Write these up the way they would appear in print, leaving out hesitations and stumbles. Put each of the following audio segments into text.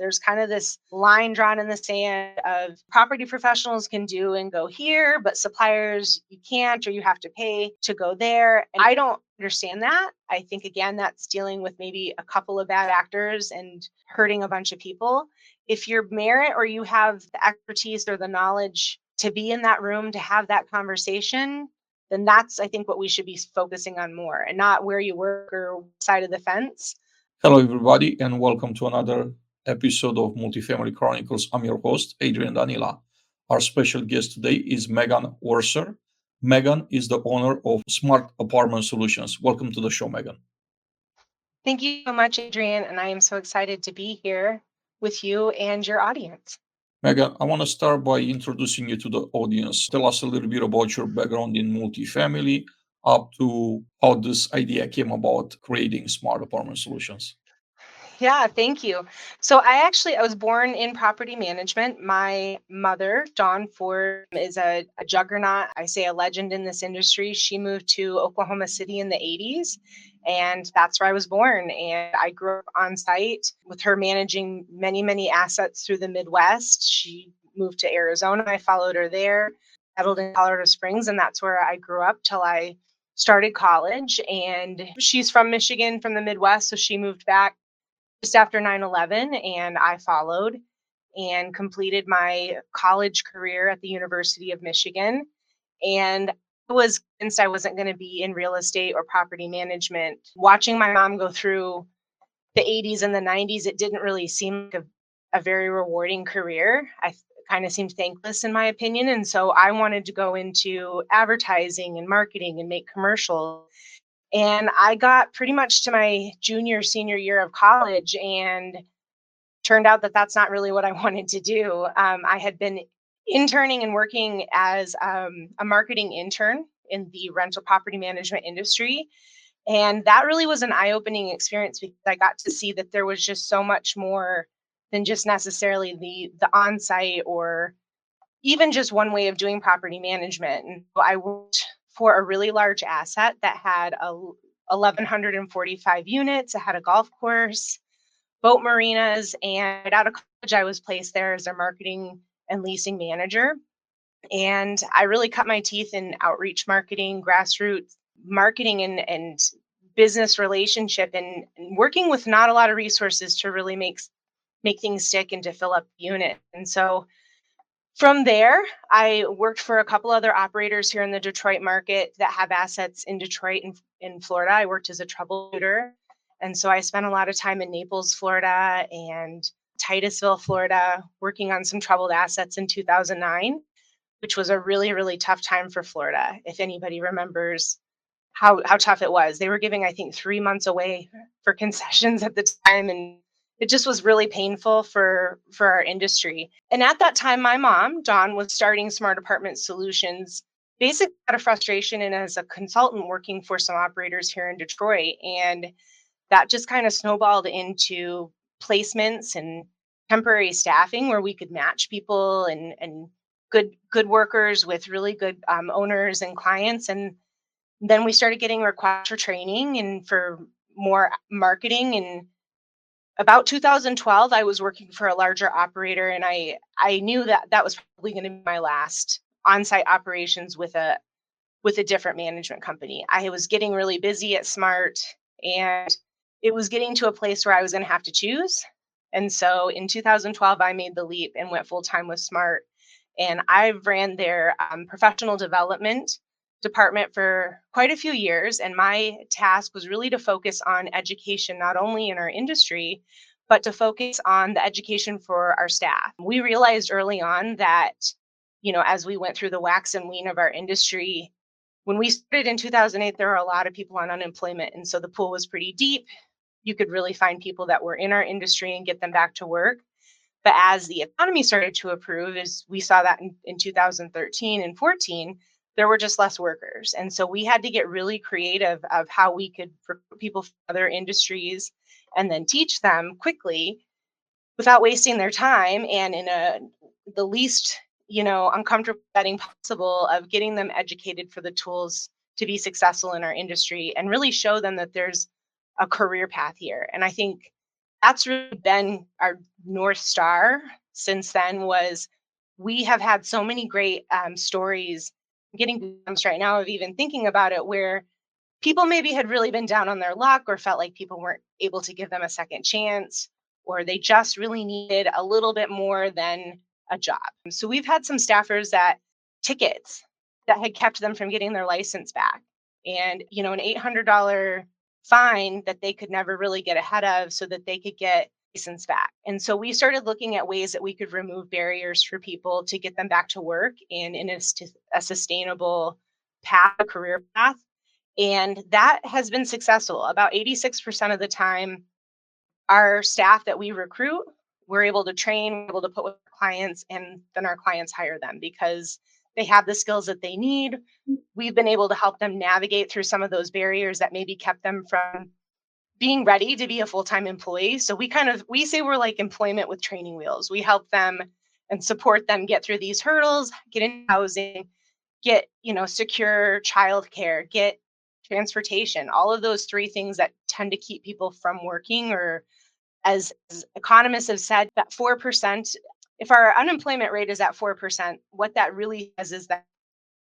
There's kind of this line drawn in the sand of property professionals can do and go here, but suppliers, you can't, or you have to pay to go there. And I don't understand that. I think, again, that's dealing with maybe a couple of bad actors and hurting a bunch of people. If you're merit or you have the expertise or the knowledge to be in that room, to have that conversation, then that's, I think, what we should be focusing on more, and not where you work or side of the fence. Hello, everybody, and welcome to another episode of Multifamily Chronicles. I'm your host, Adrian Danila. Our special guest today is Megan Orser. Megan is the owner of Smart Apartment Solutions. Welcome to the show, Megan. Thank you so much, Adrian. And I am so excited to be here with you and your audience. Megan, I want to start by introducing you to the audience. Tell us a little bit about your background in multifamily up to how this idea came about creating Smart Apartment Solutions. Yeah, thank you. So I was born in property management. My mother, Dawn Ford, is a juggernaut. I say a legend in this industry. She moved to Oklahoma City in the 80s, and that's where I was born. And I grew up on site with her managing many, many assets through the Midwest. She moved to Arizona. I followed her there, settled in Colorado Springs, and that's where I grew up till I started college. And she's from Michigan, from the Midwest, so she moved back just after 9/11, and I followed and completed my college career at the University of Michigan. And I was convinced I wasn't going to be in real estate or property management. Watching my mom go through the 80s and the 90s, it didn't really seem like a very rewarding career. I kind of seemed thankless, in my opinion. And so I wanted to go into advertising and marketing and make commercials. And I got pretty much to my senior year of college, and turned out that that's not really what I wanted to do. I had been interning and working as a marketing intern in the rental property management industry. And that really was an eye-opening experience, because I got to see that there was just so much more than just necessarily the on-site or even just one way of doing property management. And so I worked for a really large asset that had 1,145 units. It had a golf course, boat marinas, and right out of college, I was placed there as a marketing and leasing manager. And I really cut my teeth in outreach marketing, grassroots marketing, and business relationship, and working with not a lot of resources to really make things stick and to fill up the unit. And so from there, I worked for a couple other operators here in the Detroit market that have assets in Detroit and in Florida. I worked as a troubleshooter. And so I spent a lot of time in Naples, Florida, and Titusville, Florida, working on some troubled assets in 2009, which was a really, really tough time for Florida. If anybody remembers how tough it was, they were giving, I think, 3 months away for concessions at the time. And it just was really painful for our industry. And at that time, my mom, Dawn, was starting Smart Apartment Solutions, basically out of frustration and as a consultant working for some operators here in Detroit. And that just kind of snowballed into placements and temporary staffing, where we could match people and good workers with really good owners and clients. And then we started getting requests for training and for more marketing. And about 2012, I was working for a larger operator, and I knew that that was probably going to be my last on-site operations with a different management company. I was getting really busy at Smart, and it was getting to a place where I was going to have to choose. And so in 2012, I made the leap and went full time with Smart. And I ran their professional development department for quite a few years. And my task was really to focus on education, not only in our industry, but to focus on the education for our staff. We realized early on that, as we went through the wax and wane of our industry, when we started in 2008, there were a lot of people on unemployment. And so the pool was pretty deep. You could really find people that were in our industry and get them back to work. But as the economy started to improve, as we saw that in 2013 and 14, there were just less workers. And so we had to get really creative of how we could recruit people from other industries and then teach them quickly without wasting their time, and in the least uncomfortable setting possible, of getting them educated for the tools to be successful in our industry and really show them that there's a career path here. And I think that's really been our North Star since then. Was we have had so many great stories, getting goosebumps right now of even thinking about it, where people maybe had really been down on their luck or felt like people weren't able to give them a second chance, or they just really needed a little bit more than a job. So we've had some staffers that tickets that had kept them from getting their license back, and an $800 fine that they could never really get ahead of so that they could get license back. And so we started looking at ways that we could remove barriers for people to get them back to work and in a sustainable path, a career path. And that has been successful. About 86% of the time, our staff that we recruit, we're able to train, we're able to put with clients, and then our clients hire them because they have the skills that they need. We've been able to help them navigate through some of those barriers that maybe kept them from being ready to be a full-time employee. So we say we're like employment with training wheels. We help them and support them get through these hurdles, get into housing, get, secure childcare, get transportation, all of those three things that tend to keep people from working. Or as economists have said, that 4%, if our unemployment rate is at 4%, what that really says is that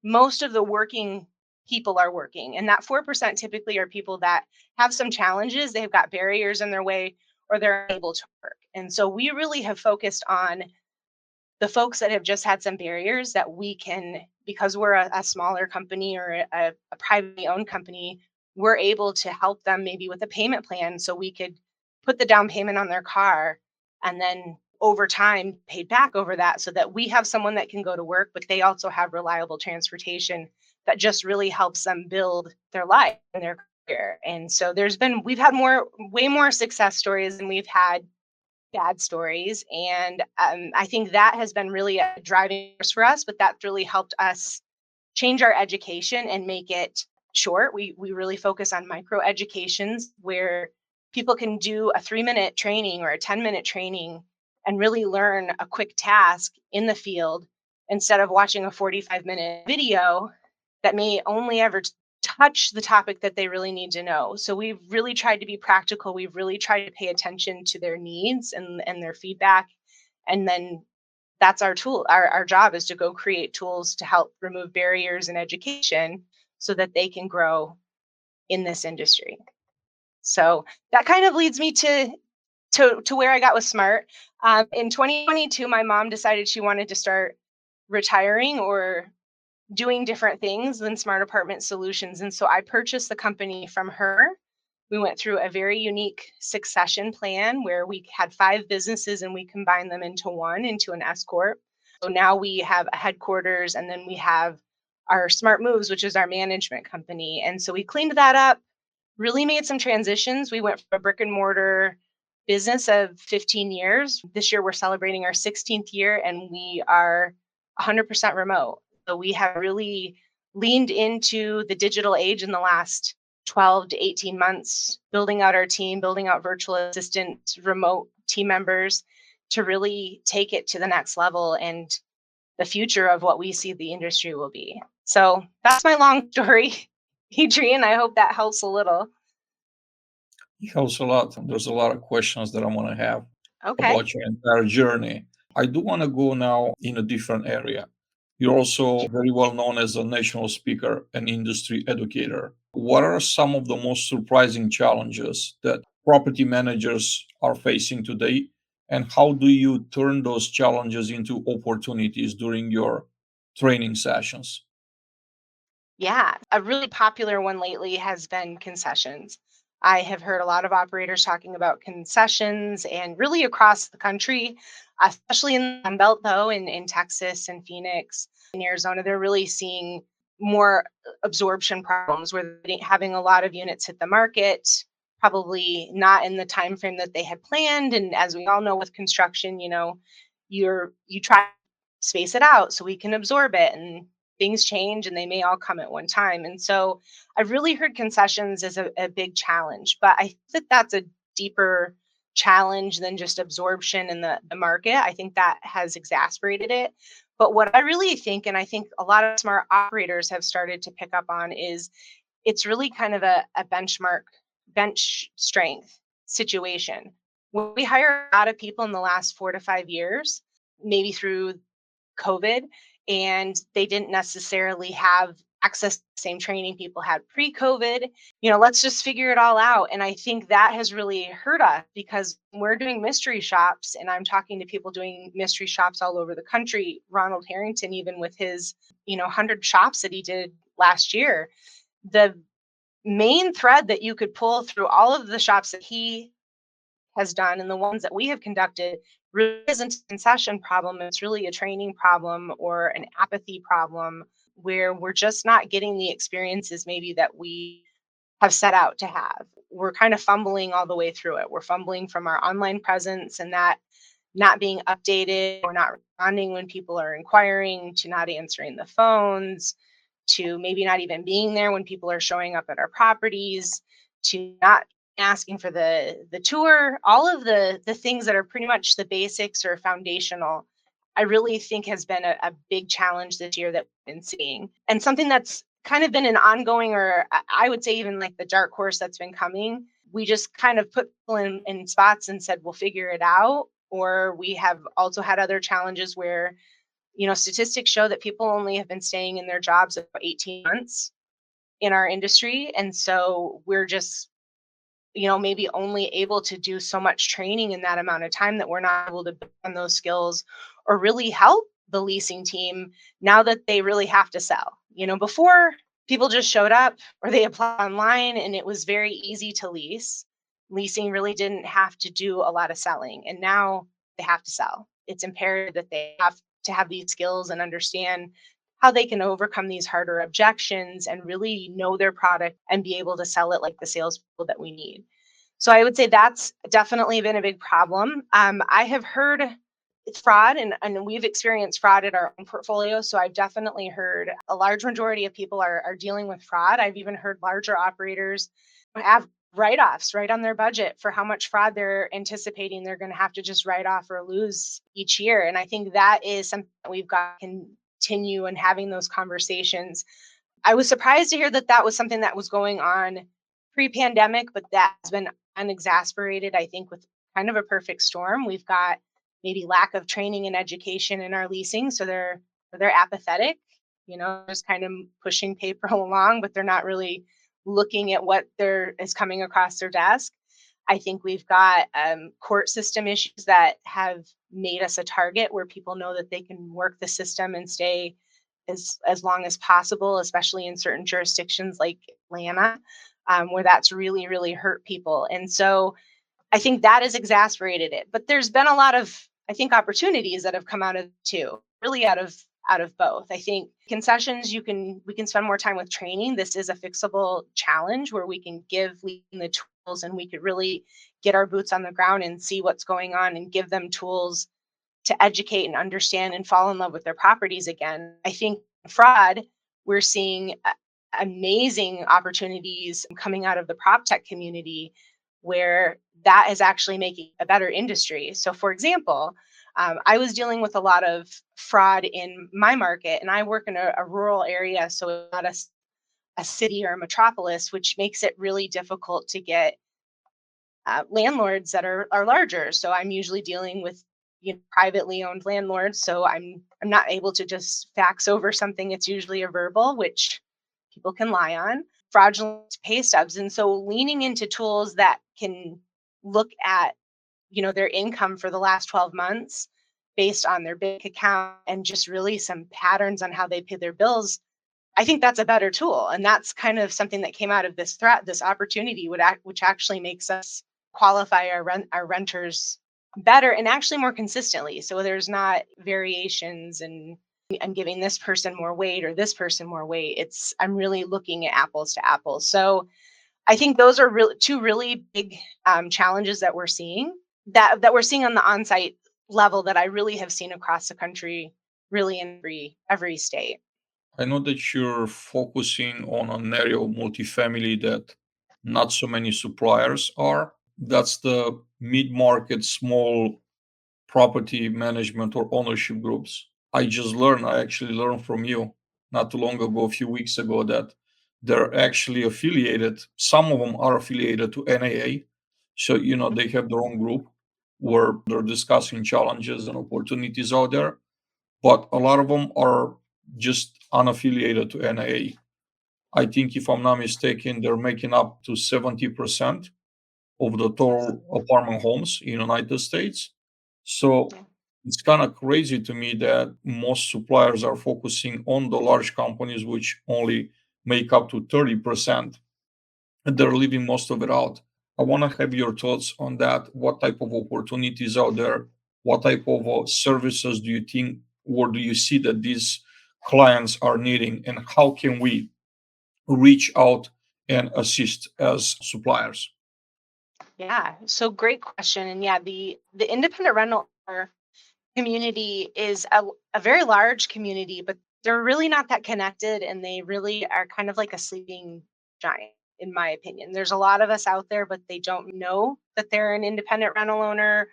most of the working people are working. And that 4% typically are people that have some challenges, they've got barriers in their way, or they're able to work. And so we really have focused on the folks that have just had some barriers that we can, because we're a smaller company or a privately owned company, we're able to help them maybe with a payment plan. So we could put the down payment on their car and then over time paid back over that, so that we have someone that can go to work, but they also have reliable transportation that just really helps them build their life and their career. And so we've had way more success stories than we've had bad stories. And I think that has been really a driving force for us, but that's really helped us change our education and make it short. We really focus on micro educations where people can do a 3-minute training or a 10-minute training and really learn a quick task in the field instead of watching a 45-minute video that may only ever touch the topic that they really need to know. So we've really tried to be practical. We've really tried to pay attention to their needs and their feedback. And then that's our tool. Our job is to go create tools to help remove barriers in education so that they can grow in this industry. So that kind of leads me to where I got with Smart. In 2022, my mom decided she wanted to start retiring or doing different things than Smart Apartment Solutions. And so I purchased the company from her. We went through a very unique succession plan where we had 5 businesses and we combined them into one, into an S Corp. So now we have a headquarters and then we have our Smart Moves, which is our management company. And so we cleaned that up, really made some transitions. We went from a brick and mortar business of 15 years. This year we're celebrating our 16th year and we are 100% remote. So we have really leaned into the digital age in the last 12 to 18 months, building out our team, building out virtual assistants, remote team members to really take it to the next level and the future of what we see the industry will be. So that's my long story, Adrian. I hope that helps a little. It helps a lot. There's a lot of questions that I want to have Okay. about your entire journey. I do want to go now in a different area. You're also very well known as a national speaker and industry educator. What are some of the most surprising challenges that property managers are facing today? And how do you turn those challenges into opportunities during your training sessions? Yeah, a really popular one lately has been concessions. I have heard a lot of operators talking about concessions and really across the country, especially in the Sun Belt, though, in Texas and Phoenix, in Arizona, they're really seeing more absorption problems where they're having a lot of units hit the market, probably not in the time frame that they had planned. And as we all know with construction, you try to space it out so we can absorb it. And things change and they may all come at one time. And so I've really heard concessions as a big challenge, but I think that that's a deeper challenge than just absorption in the market. I think that has exacerbated it. But what I really think, and I think a lot of smart operators have started to pick up on, is it's really kind of a bench strength situation We hired a lot of people in the last 4 to 5 years, maybe through COVID, and they didn't necessarily have access to the same training people had pre-COVID. Let's just figure it all out. And I think that has really hurt us because we're doing mystery shops, and I'm talking to people doing mystery shops all over the country. Ronald Harrington, even with his, 100 shops that he did last year, the main thread that you could pull through all of the shops that he has done and the ones that we have conducted really isn't a concession problem. It's really a training problem or an apathy problem where we're just not getting the experiences maybe that we have set out to have. We're kind of fumbling all the way through it. We're fumbling from our online presence and that not being updated or not responding when people are inquiring, to not answering the phones, to maybe not even being there when people are showing up at our properties, to not asking for the tour, all of the things that are pretty much the basics or foundational. I really think has been a big challenge this year that we've been seeing, and something that's kind of been an ongoing, or I would say even like the dark horse that's been coming. We just kind of put people in spots and said we'll figure it out. Or we have also had other challenges where, statistics show that people only have been staying in their jobs about 18 months in our industry. And so we're just, maybe only able to do so much training in that amount of time that we're not able to build on those skills or really help the leasing team now that they really have to sell. Before, people just showed up or they applied online and it was very easy to lease. Leasing really didn't have to do a lot of selling. And now they have to sell. It's imperative that they have to have these skills and understand how they can overcome these harder objections and really know their product and be able to sell it like the salespeople that we need. So I would say that's definitely been a big problem. I have heard fraud, and we've experienced fraud at our own portfolio. So I've definitely heard a large majority of people are dealing with fraud. I've even heard larger operators have write-offs right on their budget for how much fraud they're anticipating they're going to have to just write off or lose each year. And I think that is something that we've got to continue and having those conversations. I was surprised to hear that that was something that was going on pre-pandemic, but that has been unexasperated, I think, with kind of a perfect storm. We've got maybe lack of training and education in our leasing, so they're apathetic, just kind of pushing paper along, but they're not really looking at what there is coming across their desk. I think we've got court system issues that have made us a target where people know that they can work the system and stay as long as possible, especially in certain jurisdictions like Atlanta, where that's really, really hurt people. And so I think that has exasperated it. But there's been a lot of, I think, opportunities that have come out of it too, really out of both. I think concessions, we can spend more time with training. This is a fixable challenge where we can give leading the tools and we could really get our boots on the ground and see what's going on and give them tools to educate and understand and fall in love with their properties again. I think fraud, we're seeing amazing opportunities coming out of the prop tech community where that is actually making a better industry. So, for example, I was dealing with a lot of fraud in my market, and I work in a rural area, so it's not a city or a metropolis, which makes it really difficult to get landlords that are larger. So I'm usually dealing with privately owned landlords. So I'm not able to just fax over something. It's usually a verbal, which people can lie on, fraudulent pay stubs. And so leaning into tools that can look at their income for the last 12 months based on their bank account and just really some patterns on how they pay their bills. I think that's a better tool. And that's kind of something that came out of this threat, this opportunity, which actually makes us qualify our renters better and actually more consistently. So there's not variations and I'm giving this person more weight or this person more weight. I'm really looking at apples to apples. So I think those are two really big challenges that we're seeing that we're seeing on the on-site level that I really have seen across the country, really in every state. I know that you're focusing on an area of multifamily that not so many suppliers are. That's the mid-market, small property management or ownership groups. I actually learned from you not too long ago, a few weeks ago, that they're actually affiliated. Some of them are affiliated to NAA. So, they have their own group. where they're discussing challenges and opportunities out there, but a lot of them are just unaffiliated to NAA. I think, if I'm not mistaken, they're making up to 70% of the total apartment homes in the United States. So it's kind of crazy to me that most suppliers are focusing on the large companies, which only make up to 30%, and they're leaving most of it out. I want to have your thoughts on that. What type of opportunities out there? What type of services do you think, or do you see that these clients are needing, and how can we reach out and assist as suppliers? Yeah, so great question. And yeah, the independent rental community is a very large community, but they're really not that connected, and they really are kind of like a sleeping giant, in my opinion. There's a lot of us out there, but they don't know that they're an independent rental owner,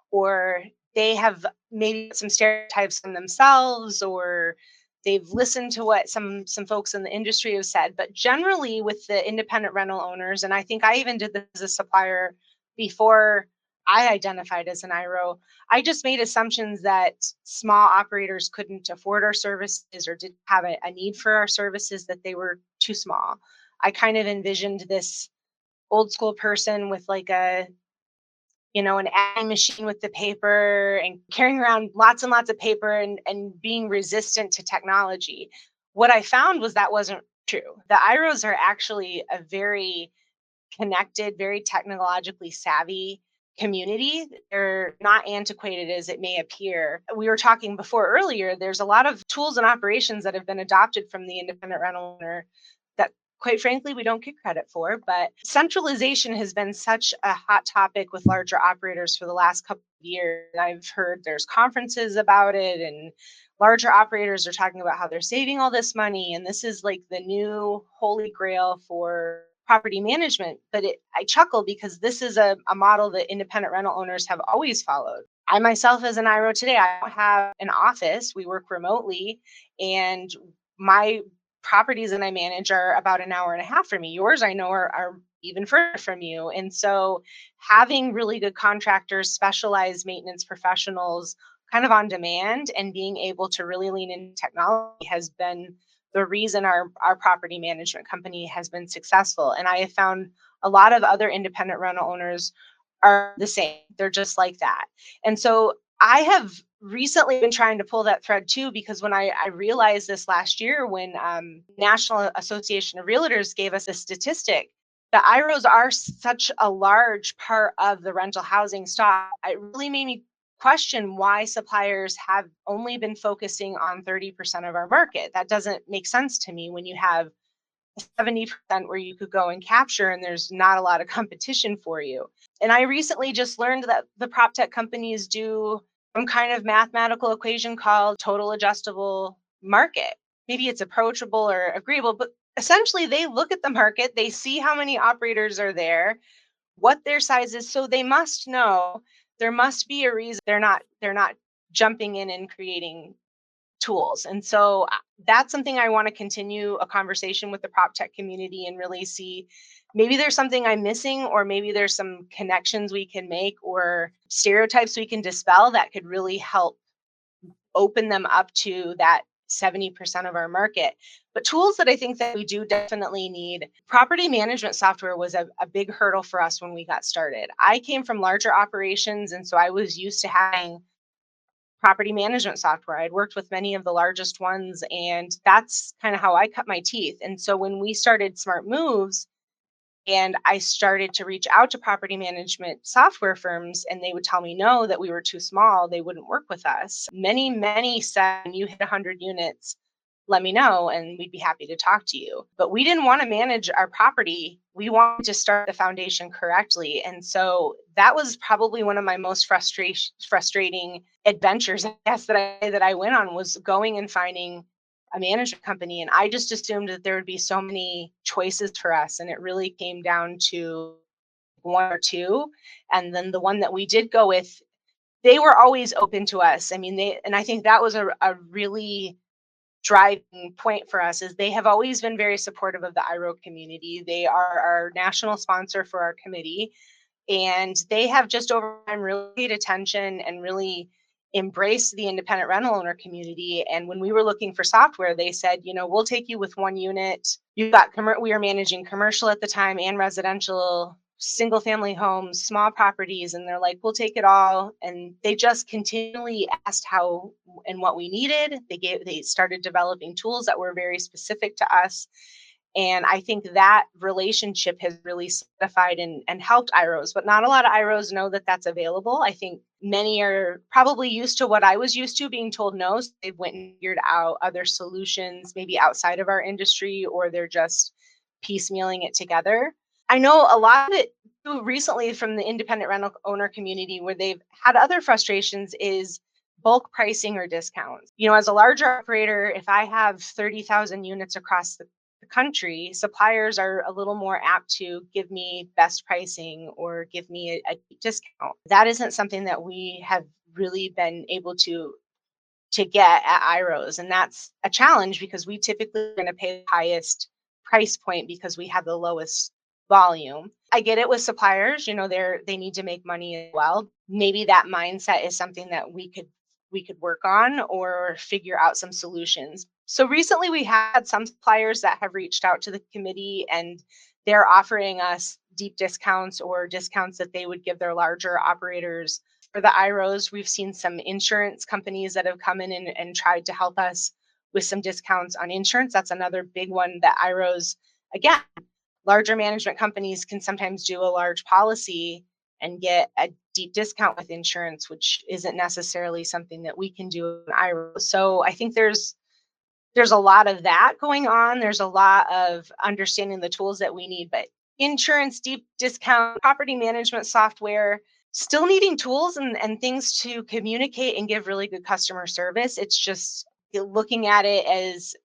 or they have maybe some stereotypes in themselves, or they've listened to what some folks in the industry have said. But generally with the independent rental owners, and I think I even did this as a supplier before I identified as an IRO, I just made assumptions that small operators couldn't afford our services or didn't have a need for our services, that they were too small. I kind of envisioned this old school person with like an adding machine with the paper and carrying around lots and lots of paper, and being resistant to technology. What I found was that wasn't true. The IROs are actually a very connected, very technologically savvy community. They're not antiquated as it may appear. We were talking before earlier, there's a lot of tools and operations that have been adopted from the independent rental owner that, quite frankly, we don't get credit for. But centralization has been such a hot topic with larger operators for the last couple of years. And I've heard there's conferences about it, and larger operators are talking about how they're saving all this money. And this is like the new holy grail for property management. But I chuckle because this is a model that independent rental owners have always followed. I myself, as an IRO today, I don't have an office. We work remotely, and my properties that I manage are about an hour and a half from me. Yours, I know, are even further from you. And so having really good contractors, specialized maintenance professionals, kind of on demand, and being able to really lean into technology has been the reason our property management company has been successful. And I have found a lot of other independent rental owners are the same. They're just like that. And so I have recently been trying to pull that thread too, because when I realized this last year, when National Association of Realtors gave us a statistic, the IROs are such a large part of the rental housing stock. It really made me question why suppliers have only been focusing on 30% of our market. That doesn't make sense to me when you have 70% where you could go and capture, and there's not a lot of competition for you. And I recently just learned that the prop tech companies do some kind of mathematical equation called total adjustable market. Maybe it's approachable or agreeable, but essentially they look at the market, they see how many operators are there, what their size is, so they must know there must be a reason they're not jumping in and creating tools. And so that's something I want to continue a conversation with the prop tech community and really see, maybe there's something I'm missing, or maybe there's some connections we can make or stereotypes we can dispel that could really help open them up to that 70% of our market. But tools that I think that we do definitely need. Property management software was a big hurdle for us when we got started. I came from larger operations, and so I was used to having property management software. I'd worked with many of the largest ones, and that's kind of how I cut my teeth. And so when we started Smart Moves, and I started to reach out to property management software firms, and they would tell me no, that we were too small, they wouldn't work with us. Many said, when you hit 100 units, let me know and we'd be happy to talk to you. But we didn't want to manage our property. We wanted to start the foundation correctly. And so that was probably one of my most frustrating adventures, I guess, that I went on, was going and finding a management company. And I just assumed that there would be so many choices for us. And it really came down to one or two. And then the one that we did go with, they were always open to us. I mean, and I think that was a really driving point for us, is they have always been very supportive of the IRO community. They are our national sponsor for our committee. And they have just over time really paid attention and really embraced the independent rental owner community. And when we were looking for software, they said, we'll take you with one unit. We were managing commercial at the time and residential, single family homes, small properties. And they're like, we'll take it all. And they just continually asked how and what we needed. They started developing tools that were very specific to us. And I think that relationship has really solidified and helped IROs, but not a lot of IROs know that that's available. I think many are probably used to what I was used to, being told no. So they went and figured out other solutions, maybe outside of our industry, or they're just piecemealing it together. I know a lot of it too recently from the independent rental owner community where they've had other frustrations is bulk pricing or discounts. As a larger operator, if I have 30,000 units across the country, suppliers are a little more apt to give me best pricing or give me a discount. That isn't something that we have really been able to get at IROs. And that's a challenge because we typically are going to pay the highest price point because we have the lowest volume. I get it with suppliers, they need to make money as well. Maybe that mindset is something that we could work on or figure out some solutions. So recently we had some suppliers that have reached out to the committee and they're offering us deep discounts or discounts that they would give their larger operators. For the IROs, we've seen some insurance companies that have come in and tried to help us with some discounts on insurance. That's another big one that IROs, again, larger management companies can sometimes do a large policy and get a deep discount with insurance, which isn't necessarily something that we can do in IRO. So I think there's a lot of that going on. There's a lot of understanding the tools that we need, but insurance, deep discount, property management software, still needing tools and things to communicate and give really good customer service. It's just looking at it as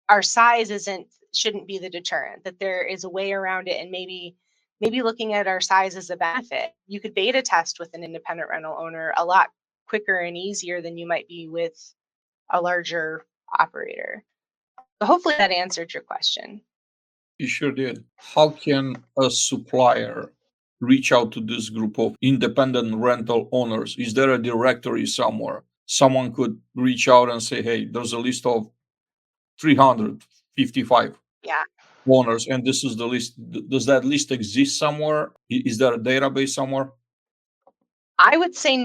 our size shouldn't be the deterrent, that there is a way around it. And maybe looking at our size as a benefit. You could beta test with an independent rental owner a lot quicker and easier than you might be with a larger operator. So hopefully that answered your question. You sure did. How can a supplier reach out to this group of independent rental owners? Is there a directory somewhere? Someone could reach out and say, hey, there's a list of 355 Yeah. owners, and this is the list. Does that list exist somewhere? Is there a database somewhere? I would say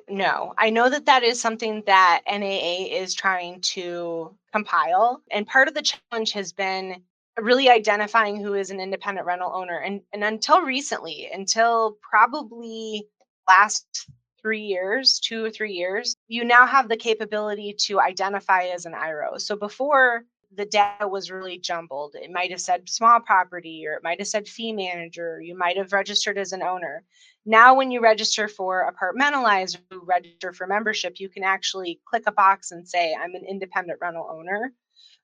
no. I know that is something that NAA is trying to compile. And part of the challenge has been really identifying who is an independent rental owner. And until recently, until probably last 3 years, 2 or 3 years, you now have the capability to identify as an IRO. So before, the data was really jumbled. It might have said small property, or it might have said fee manager. You might have registered as an owner. Now, when you register for apartmentalize, or register for membership, you can actually click a box and say, I'm an independent rental owner.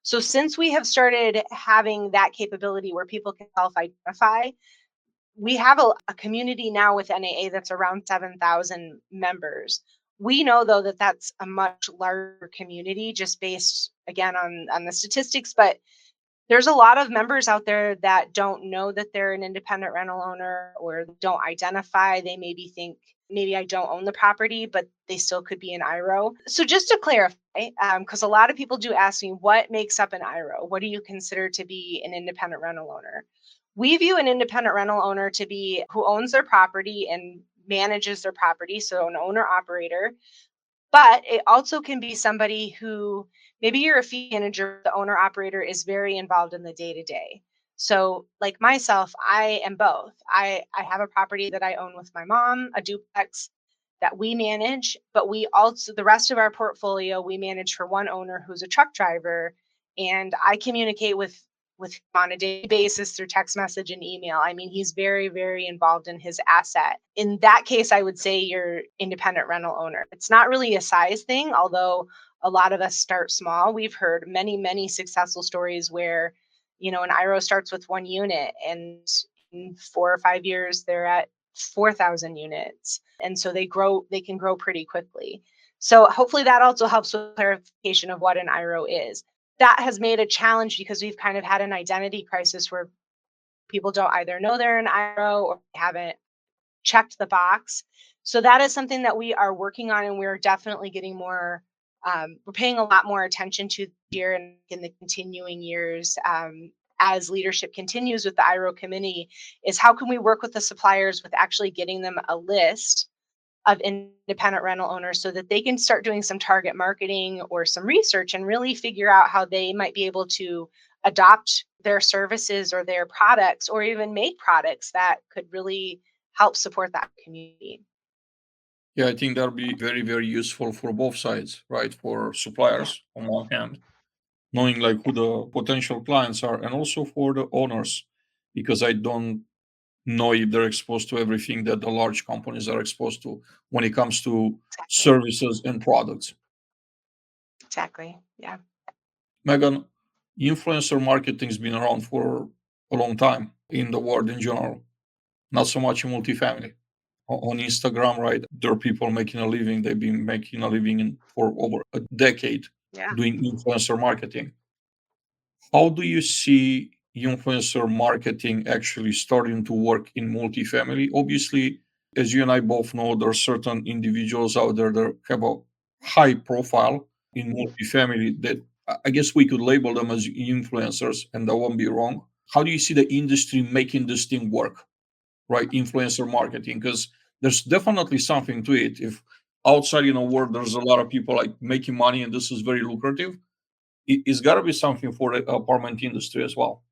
So since we have started having that capability where people can self-identify, we have a community now with NAA that's around 7,000 members. We know, though, that that's a much larger community just based, again, on the statistics, but there's a lot of members out there that don't know that they're an independent rental owner or don't identify. They maybe think maybe I don't own the property, but they still could be an IRO. So just to clarify, because a lot of people do ask me, what makes up an IRO? What do you consider to be an independent rental owner? We view an independent rental owner to be who owns their property and manages their property, so an owner operator. But it also can be somebody who maybe you're a fee manager, the owner operator is very involved in the day to day. So, like myself, I am both. I have a property that I own with my mom, a duplex that we manage, but we also, the rest of our portfolio, we manage for one owner who's a truck driver. And I communicate with him on a daily basis through text message and email. I mean, he's very, very involved in his asset. In that case, I would say you're independent rental owner. It's not really a size thing, although a lot of us start small. We've heard many, many successful stories where, an IRO starts with one unit and in 4 or 5 years, they're at 4,000 units. And so they can grow pretty quickly. So hopefully that also helps with clarification of what an IRO is. That has made a challenge because we've kind of had an identity crisis where people don't either know they're an IRO or haven't checked the box. So that is something that we are working on, and we're definitely getting more. We're paying a lot more attention to this year and in the continuing years, as leadership continues with the IRO committee. Is how can we work with the suppliers with actually getting them a list of independent rental owners so that they can start doing some target marketing or some research and really figure out how they might be able to adopt their services or their products or even make products that could really help support that community. Yeah, I think that'll be very, very useful for both sides, right? For Yeah, suppliers on one hand, knowing like who the potential clients are, and also for the owners, because I don't know if they're exposed to everything that the large companies are exposed to when it comes to exactly. services and products. Exactly. Yeah. Megan, influencer marketing's been around for a long time in the world in general, not so much in multifamily. On Instagram, right? There are people making a living. They've been making a living for over a decade Yeah. doing influencer marketing. How do you see influencer marketing actually starting to work in multifamily? Obviously, as you and I both know, there are certain individuals out there that have a high profile in multifamily that I guess we could label them as influencers, and that won't be wrong. How do you see the industry making this thing work, right? Influencer marketing, because there's definitely something to it. If outside in the world there's a lot of people like making money and this is very lucrative, it's got to be something for the apartment industry as well.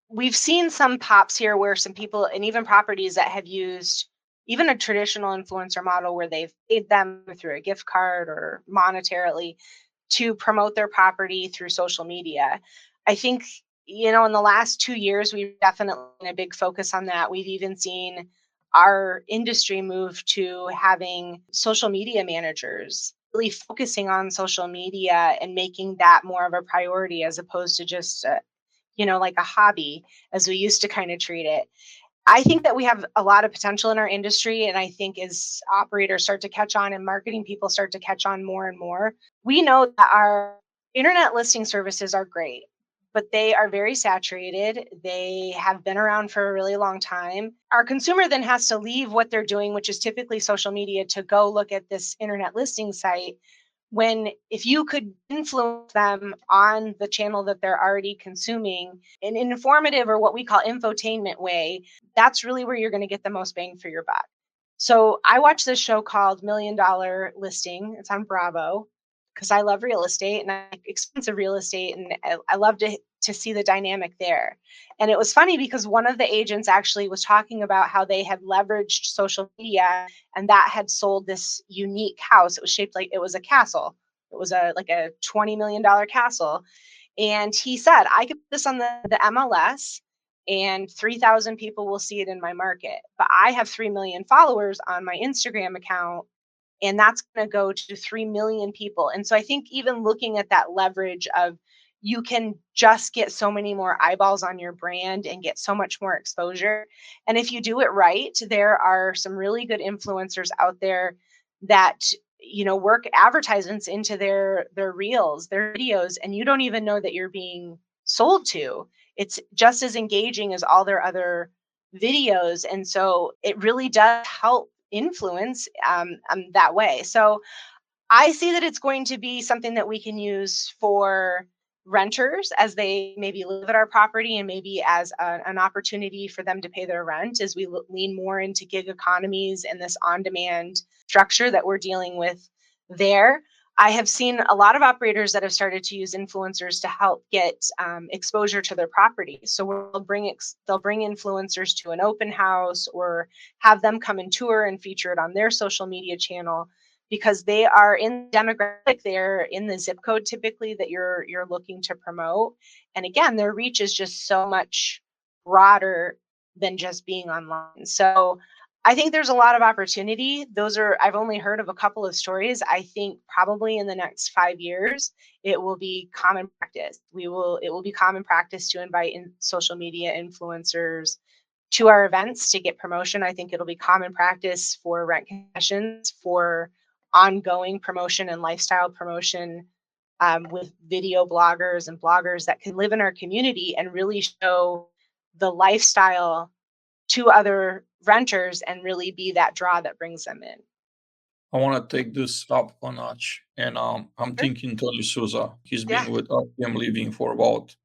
We've seen some pops here where some people and even properties that have used even a traditional influencer model where they've paid them through a gift card or monetarily to promote their property through social media. I think, in the last 2 years, we've definitely seen a big focus on that. We've even seen our industry move to having social media managers really focusing on social media and making that more of a priority as opposed to just like a hobby as we used to kind of treat it. I think that we have a lot of potential in our industry. And I think as operators start to catch on and marketing people start to catch on more and more, we know that our internet listing services are great, but they are very saturated. They have been around for a really long time. Our consumer then has to leave what they're doing, which is typically social media, to go look at this internet listing site when if you could influence them on the channel that they're already consuming in an informative or what we call infotainment way, that's really where you're going to get the most bang for your buck. So I watch this show called $1 Million Listing. It's on Bravo because I love real estate and I like expensive real estate, and I love to see the dynamic there. And it was funny because one of the agents actually was talking about how they had leveraged social media and that had sold this unique house. It was shaped like it was a castle. It was a $20 million castle. And he said, I could put this on the MLS and 3,000 people will see it in my market. But I have 3 million followers on my Instagram account, and that's going to go to 3 million people. And so I think even looking at that leverage of you can just get so many more eyeballs on your brand and get so much more exposure. And if you do it right, there are some really good influencers out there that work advertisements into their reels, their videos, and you don't even know that you're being sold to. It's just as engaging as all their other videos, and so it really does help influence that way. So I see that it's going to be something that we can use for renters as they maybe live at our property and maybe as an opportunity for them to pay their rent as we lean more into gig economies and this on demand structure that we're dealing with there. I have seen a lot of operators that have started to use influencers to help get exposure to their property. So they'll bring influencers to an open house or have them come and tour and feature it on their social media channel because they are in the demographic, they're in the zip code typically that you're looking to promote. And again, their reach is just so much broader than just being online. So I think there's a lot of opportunity. I've only heard of a couple of stories. I think probably in the next 5 years, it will be common practice. It will be common practice to invite in social media influencers to our events to get promotion. I think it'll be common practice for rent concessions, for ongoing promotion and lifestyle promotion, with video bloggers and bloggers that can live in our community and really show the lifestyle to other renters and really be that draw that brings them in. I want to take this up a notch, and I'm Sure. thinking Tony Souza. He's Yeah. been with RPM Living for about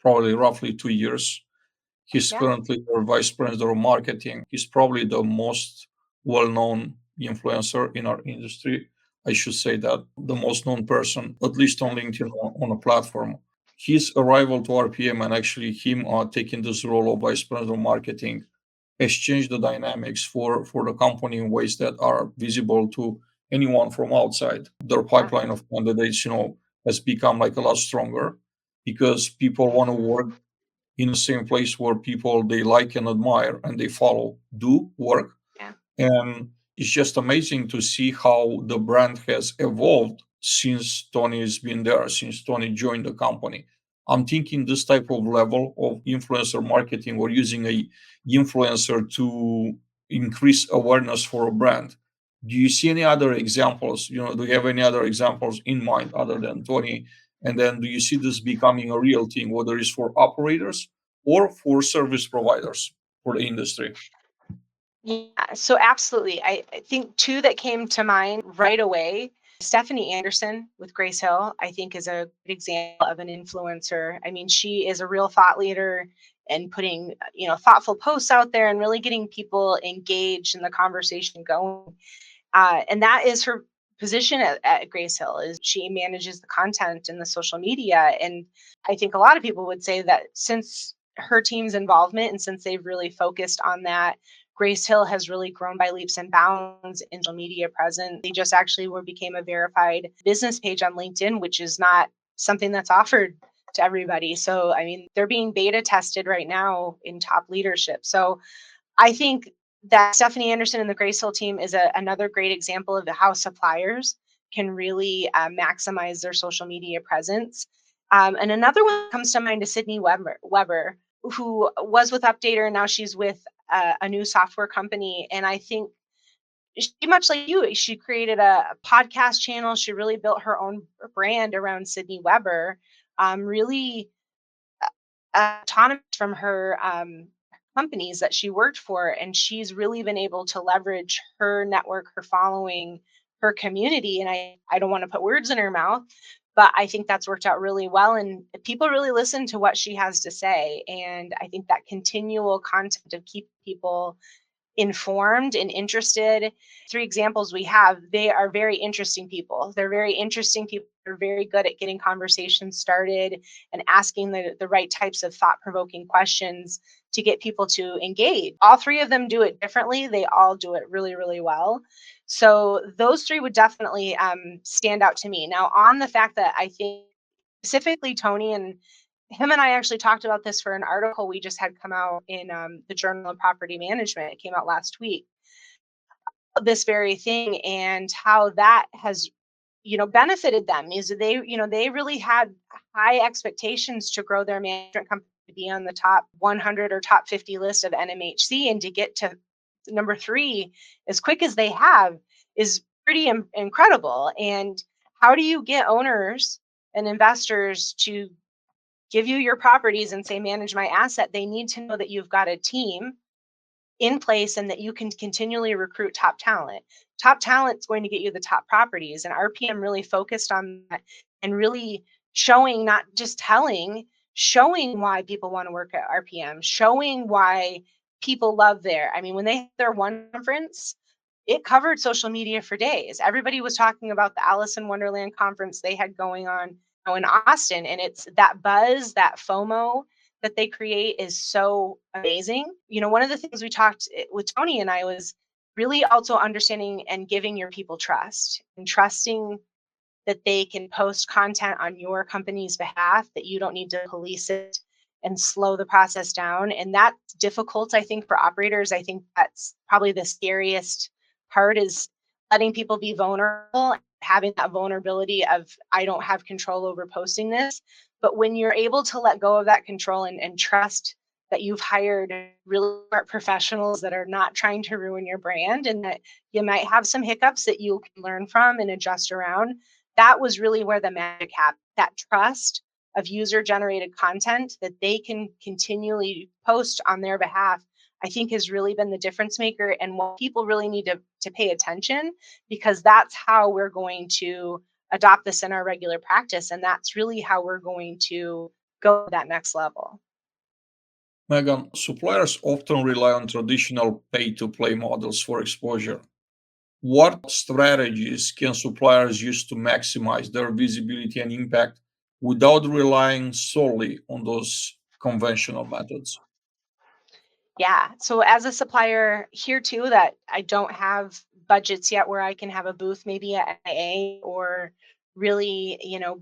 probably roughly 2 years. He's Yeah. currently our vice president of marketing. He's probably the most well-known influencer in our industry. I should say that the most known person, at least on LinkedIn, on a platform. His arrival to RPM and actually him taking this role of vice president of marketing has changed the dynamics for the company in ways that are visible to anyone from outside. Their Yeah. pipeline of candidates, has become like a lot stronger because people want to work in the same place where people they like and admire and they follow do work. Yeah. And it's just amazing to see how the brand has evolved since Tony's been there, since Tony joined the company. I'm thinking this type of level of influencer marketing or using a influencer to increase awareness for a brand. Do you see any other examples? Do you have any other examples in mind other than Tony? And then do you see this becoming a real thing, whether it's for operators or for service providers for the industry? Yeah, so absolutely. I think two that came to mind right away. Stephanie Anderson with Grace Hill, I think, is a good example of an influencer. I mean, she is a real thought leader and putting, thoughtful posts out there and really getting people engaged in the conversation going. And that is her position at Grace Hill is she manages the content and the social media. And I think a lot of people would say that since her team's involvement and since they've really focused on that, Grace Hill has really grown by leaps and bounds in social media presence. They just actually became a verified business page on LinkedIn, which is not something that's offered to everybody. So, I mean, they're being beta tested right now in top leadership. So I think that Stephanie Anderson and the Grace Hill team is another great example of how suppliers can really maximize their social media presence. And another one that comes to mind is Sydney Weber, who was with Updater and now she's with a new software company. And I think she, much like you, she created a podcast channel. She really built her own brand around Sydney Weber. Really autonomous from her companies that she worked for. And she's really been able to leverage her network, her following, her community. And I don't want to put words in her mouth, but I think that's worked out really well. And people really listen to what she has to say. And I think that continual content of keep people informed and interested. Three examples we have, they are very interesting people. They're very interesting people. They're very good at getting conversations started and asking the right types of thought provoking questions to get people to engage. All three of them do it differently. They all do it really, really well. So those three would definitely stand out to me. Now, on the fact that I think specifically Tony and him and I actually talked about this for an article we just had come out in the Journal of Property Management. It came out last week. This very thing and how that has, benefited them is they really had high expectations to grow their management company to be on the top 100 or top 50 list of NMHC and to get to number 3 as quick as they have is pretty incredible. And how do you get owners and investors to give you your properties and say, manage my asset? They need to know that you've got a team in place and that you can continually recruit top talent. Top talent's going to get you the top properties. And RPM really focused on that and really showing, not just telling, showing why people want to work at RPM, showing why people love there. I mean, when they had their one conference, it covered social media for days. Everybody was talking about the Alice in Wonderland conference they had going on in Austin. And it's that buzz, that FOMO that they create is so amazing. One of the things we talked with Tony and I was really also understanding and giving your people trust and trusting that they can post content on your company's behalf, that you don't need to police it and slow the process down. And that's difficult, I think, for operators. I think that's probably the scariest part is letting people be vulnerable, having that vulnerability of, I don't have control over posting this. But when you're able to let go of that control and trust that you've hired really smart professionals that are not trying to ruin your brand and that you might have some hiccups that you can learn from and adjust around, that was really where the magic happened. That trust of user generated content that they can continually post on their behalf, I think has really been the difference maker and what people really need to pay attention, because that's how we're going to adopt this in our regular practice. And that's really how we're going to go to that next level. Megan, suppliers often rely on traditional pay to play models for exposure. What strategies can suppliers use to maximize their visibility and impact without relying solely on those conventional methods? Yeah. So as a supplier here too, that I don't have budgets yet where I can have a booth maybe at NIA or really,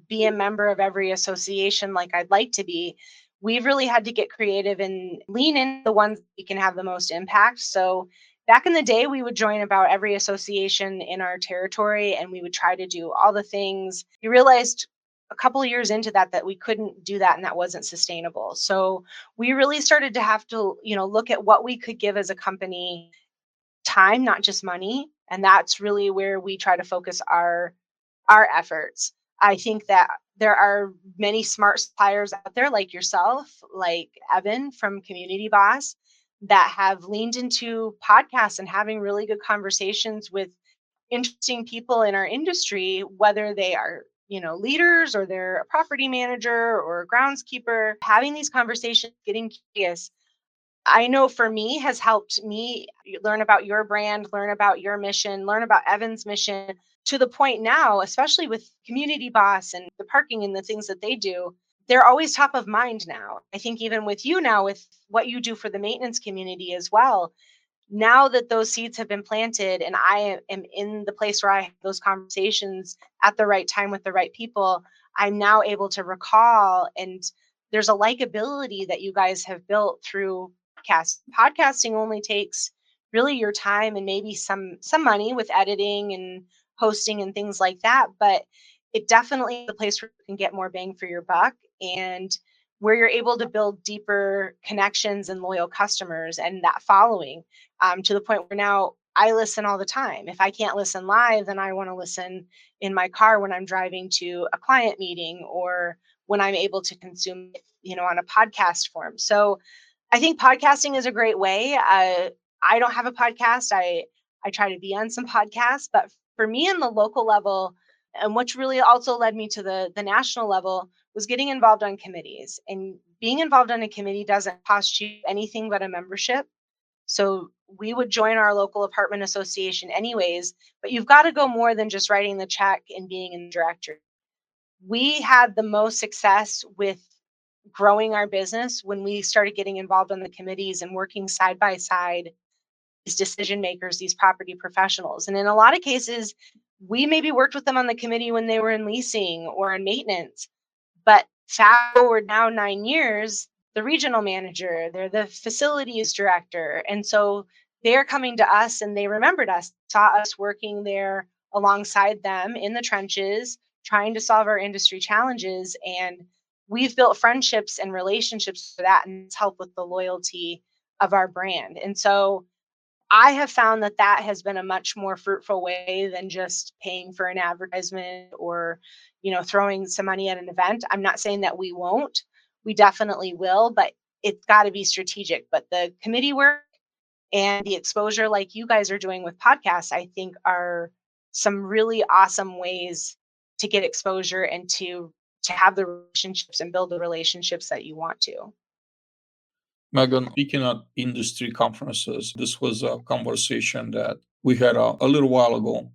be a member of every association like I'd like to be. We've really had to get creative and lean in the ones that can have the most impact. So back in the day, we would join about every association in our territory and we would try to do all the things. We realized a couple of years into that we couldn't do that and that wasn't sustainable. So we really started to have to, look at what we could give as a company time, not just money. And that's really where we try to focus our efforts. I think that there are many smart suppliers out there like yourself, like Evan from Community Boss, that have leaned into podcasts and having really good conversations with interesting people in our industry, whether they are, leaders or they're a property manager or a groundskeeper. Having these conversations, getting curious, I know for me has helped me learn about your brand, learn about your mission, learn about Evan's mission, to the point now, especially with Community Boss and the parking and the things that they do. They're always top of mind now. I think even with you now, with what you do for the maintenance community as well, now that those seeds have been planted and I am in the place where I have those conversations at the right time with the right people, I'm now able to recall, and there's a likability that you guys have built through podcasting only takes really your time and maybe some money with editing and hosting and things like that, but it definitely is a place where you can get more bang for your buck and where you're able to build deeper connections and loyal customers and that following, to the point where now I listen all the time. If I can't listen live, then I want to listen in my car when I'm driving to a client meeting or when I'm able to consume it, on a podcast form. So I think podcasting is a great way. I don't have a podcast. I try to be on some podcasts, but for me on the local level, and which really also led me to the national level, was getting involved on committees. And being involved on a committee doesn't cost you anything but a membership. So we would join our local apartment association anyways, but you've got to go more than just writing the check and being in the directory. We had the most success with growing our business when we started getting involved on the committees and working side by side these decision makers, these property professionals. And in a lot of cases, we maybe worked with them on the committee when they were in leasing or in maintenance. But fast forward now 9 years, the regional manager, they're the facilities director. And so they're coming to us and they remembered us, saw us working there alongside them in the trenches, trying to solve our industry challenges. And we've built friendships and relationships for that, and it's helped with the loyalty of our brand. And so I have found that that has been a much more fruitful way than just paying for an advertisement or, throwing some money at an event. I'm not saying that we won't. We definitely will, but it's got to be strategic. But the committee work and the exposure like you guys are doing with podcasts, I think are some really awesome ways to get exposure and to have the relationships and build the relationships that you want to. Megan, speaking at industry conferences, this was a conversation that we had a little while ago.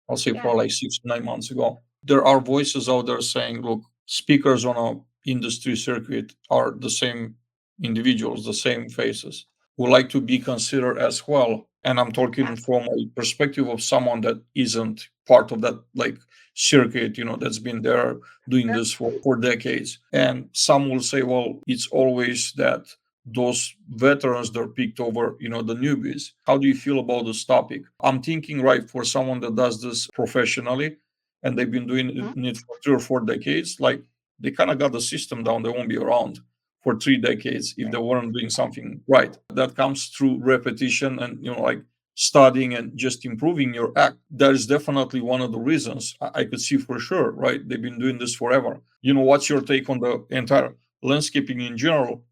I'll say Yeah. probably like 6 to 9 months ago. There are voices out there saying, look, speakers on a industry circuit are the same individuals, the same faces, who like to be considered as well. And I'm talking Yes. from a perspective of someone that isn't part of that like circuit, that's been there doing Sure. this for decades. And some will say, well, it's always that those veterans that are picked over, the newbies. How do you feel about this topic? I'm thinking, right, for someone that does this professionally and they've been doing Mhm. it for 3 or 4 decades, like they kind of got the system down. They won't be around for 3 decades if they weren't doing something right. That comes through repetition and, like studying and just improving your act. That is definitely one of the reasons I could see for sure, right? They've been doing this forever. What's your take on the entire landscaping in general?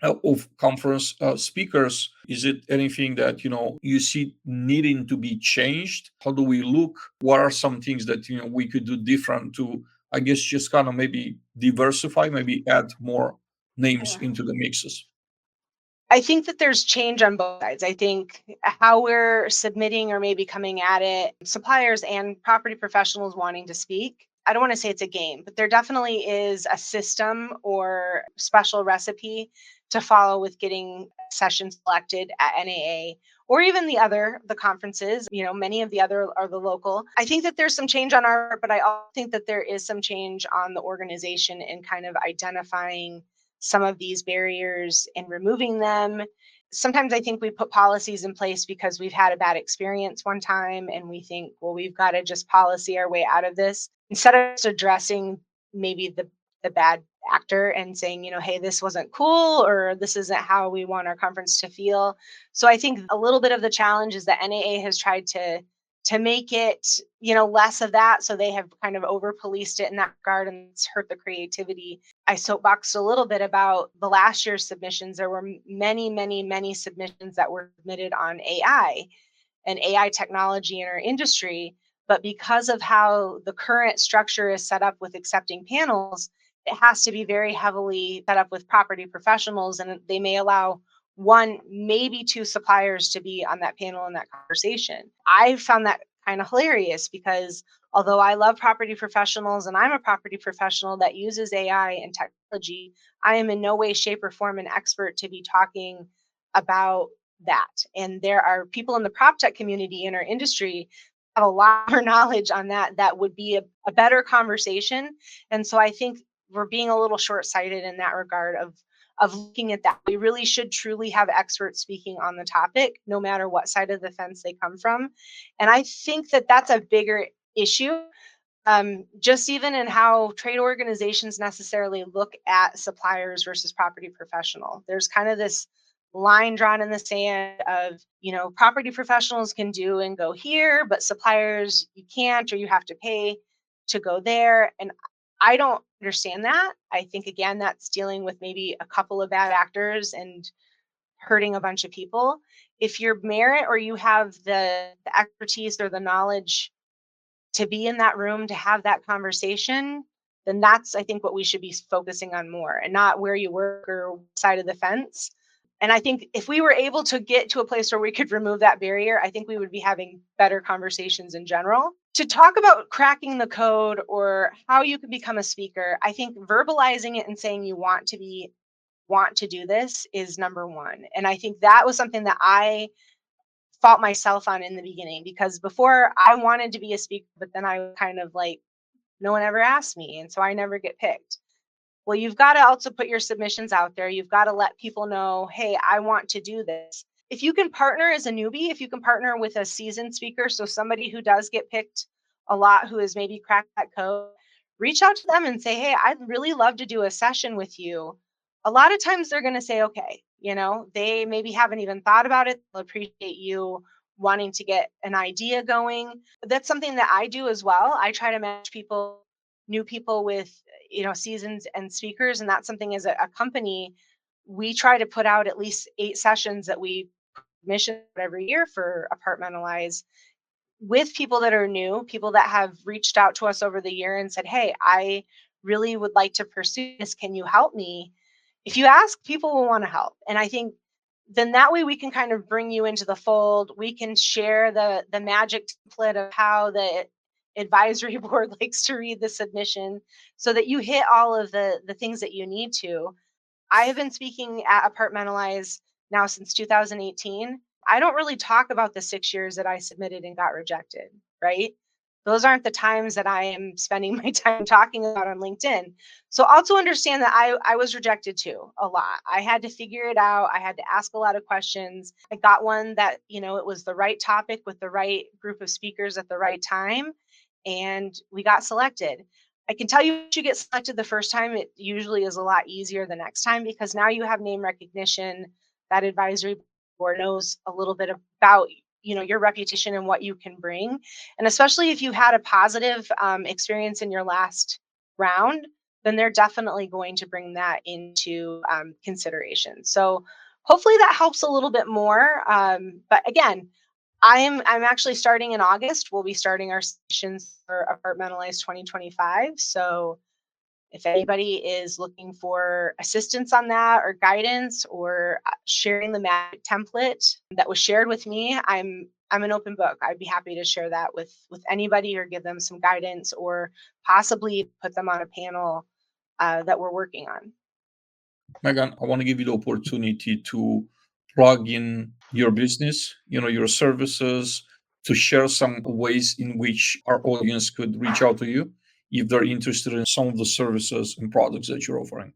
of conference speakers? Is it anything that you see needing to be changed? How do we look? What are some things that we could do different to, I guess, just kind of maybe diversify, maybe add more names Yeah. into the mixes? I think that there's change on both sides. I think how we're submitting or maybe coming at it, suppliers and property professionals wanting to speak. I don't want to say it's a game, but there definitely is a system or special recipe to follow with getting sessions selected at NAA or even the conferences. Many of the other are the local. I think that there's some change on our part, but I also think that there is some change on the organization in kind of identifying some of these barriers and removing them. Sometimes I think we put policies in place because we've had a bad experience one time and we think, well, we've got to just policy our way out of this instead of just addressing maybe the bad actor and saying, hey, this wasn't cool or this isn't how we want our conference to feel. So I think a little bit of the challenge is that NAA has tried to make it, less of that. So they have kind of over policed it in that regard and it's hurt the creativity. I soapboxed a little bit about the last year's submissions. There were many, many, many submissions that were submitted on AI and AI technology in our industry. But because of how the current structure is set up with accepting panels, it has to be very heavily set up with property professionals, and they may allow one, maybe two suppliers to be on that panel in that conversation. I found that kind of hilarious because although I love property professionals and I'm a property professional that uses AI and technology, I am in no way, shape, or form an expert to be talking about that. And there are people in the prop tech community in our industry have a lot more knowledge on that would be a better conversation. And so I think we're being a little short-sighted in that regard of looking at that. We really should truly have experts speaking on the topic, no matter what side of the fence they come from. And I think that that's a bigger issue, just even in how trade organizations necessarily look at suppliers versus property professional. There's kind of this line drawn in the sand of, property professionals can do and go here, but suppliers, you can't, or you have to pay to go there. And I don't understand that. I think, again, that's dealing with maybe a couple of bad actors and hurting a bunch of people. If you're merit or you have the expertise or the knowledge to be in that room to have that conversation, then that's, I think, what we should be focusing on more and not where you work or side of the fence. And I think if we were able to get to a place where we could remove that barrier, I think we would be having better conversations in general. To talk about cracking the code or how you can become a speaker, I think verbalizing it and saying you want to do this is number one. And I think that was something that I fought myself on in the beginning because before I wanted to be a speaker, but then I was kind of like, no one ever asked me. And so I never get picked. Well, you've got to also put your submissions out there. You've got to let people know, hey, I want to do this. If you can partner as a newbie, if you can partner with a seasoned speaker, so somebody who does get picked a lot, who has maybe cracked that code, reach out to them and say, hey, I'd really love to do a session with you. A lot of times they're going to say, okay, they maybe haven't even thought about it. They'll appreciate you wanting to get an idea going. But that's something that I do as well. I try to match new people with seasons and speakers, and that's something as a company we try to put out at least 8 sessions that we mission every year for Apartmentalize with people that are new, people that have reached out to us over the year and said, hey, I really would like to pursue this, can you help me? If you ask, people will want to help. And I think then that way we can kind of bring you into the fold. We can share the magic template of how the advisory board likes to read the submission so that you hit all of the things that you need to. I have been speaking at Apartmentalize now since 2018. I don't really talk about the 6 years that I submitted and got rejected, right? Those aren't the times that I am spending my time talking about on LinkedIn. So also understand that I was rejected too, a lot. I had to figure it out. I had to ask a lot of questions. I got one that, it was the right topic with the right group of speakers at the right time. And we got selected. I can tell you if you get selected the first time, it usually is a lot easier the next time because now you have name recognition. That advisory board knows a little bit about your reputation and what you can bring. And especially if you had a positive experience in your last round, then they're definitely going to bring that into consideration. So hopefully that helps a little bit more. But again, I'm actually starting in August. We'll be starting our sessions for Apartmentalize 2025. So if anybody is looking for assistance on that or guidance or sharing the magic template that was shared with me, I'm an open book. I'd be happy to share that with anybody or give them some guidance or possibly put them on a panel that we're working on. Megan, I want to give you the opportunity to plug in your business, your services, to share some ways in which our audience could reach out to you if they're interested in some of the services and products that you're offering.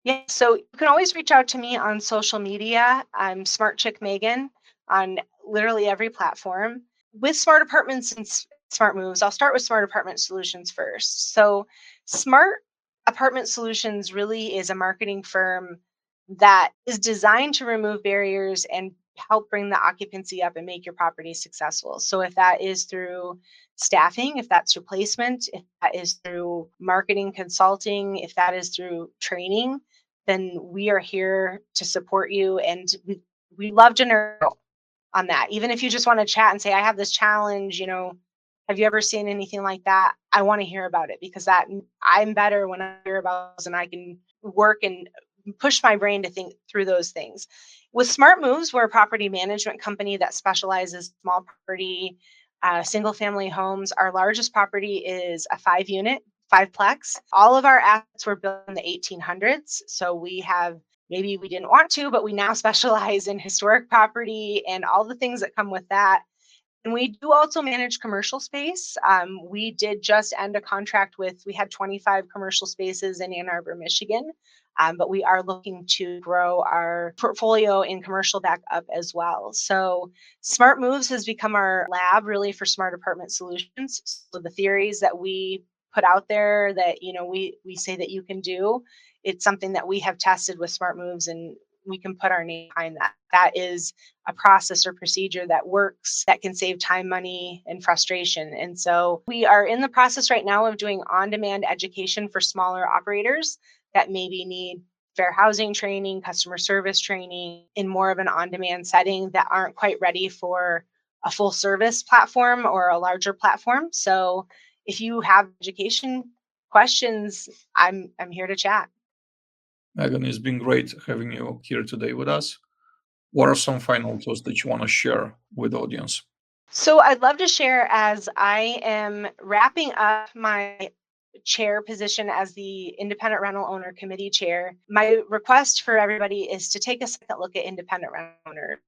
Yeah, so you can always reach out to me on social media. I'm Smart Chick Megan on literally every platform. With Smart Apartments and Smart Moves, I'll start with Smart Apartment Solutions first. So, Smart Apartment Solutions really is a marketing firm that is designed to remove barriers and help bring the occupancy up and make your property successful. So, if that is through staffing, if that's through placement, if that is through marketing consulting, if that is through training, then we are here to support you. And we love to nerd on that. Even if you just want to chat and say, I have this challenge, have you ever seen anything like that? I want to hear about it because that I'm better when I hear about those and I can work and push my brain to think through those things. With Smart Moves, we're a property management company that specializes small property, single family homes. Our largest property is a 5-unit, fiveplex. All of our assets were built in the 1800s. So we have, maybe we didn't want to, but we now specialize in historic property and all the things that come with that. And we do also manage commercial space. We did just end a contract we had 25 commercial spaces in Ann Arbor, Michigan. But we are looking to grow our portfolio in commercial back up as well. So Smart Moves has become our lab really for smart apartment solutions. So the theories that we put out there that, we say that you can do, it's something that we have tested with Smart Moves and we can put our name behind that. That is a process or procedure that works, that can save time, money, and frustration. And so we are in the process right now of doing on-demand education for smaller operators that maybe need fair housing training, customer service training in more of an on-demand setting that aren't quite ready for a full service platform or a larger platform. So if you have education questions, I'm here to chat. Megan, it's been great having you here today with us. What are some final thoughts that you want to share with the audience? So I'd love to share as I am wrapping up my chair position as the independent rental owner committee chair. My request for everybody is to take a second look at independent rental owners.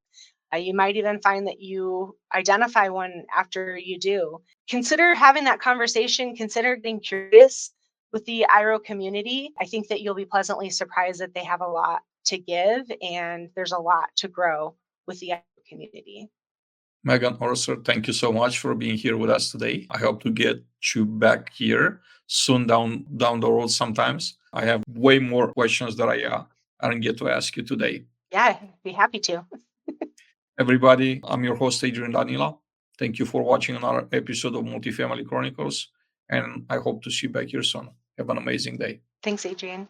You might even find that you identify one after you do. Consider having that conversation, consider getting curious with the IRO community. I think that you'll be pleasantly surprised that they have a lot to give and there's a lot to grow with the IRO community. Megan Orser, thank you so much for being here with us today. I hope to get you back here soon down the road sometimes. I have way more questions that I didn't get to ask you today. Yeah, I'd be happy to. Everybody, I'm your host, Adrian Danila. Thank you for watching another episode of Multifamily Chronicles, and I hope to see you back here soon. Have an amazing day. Thanks, Adrian.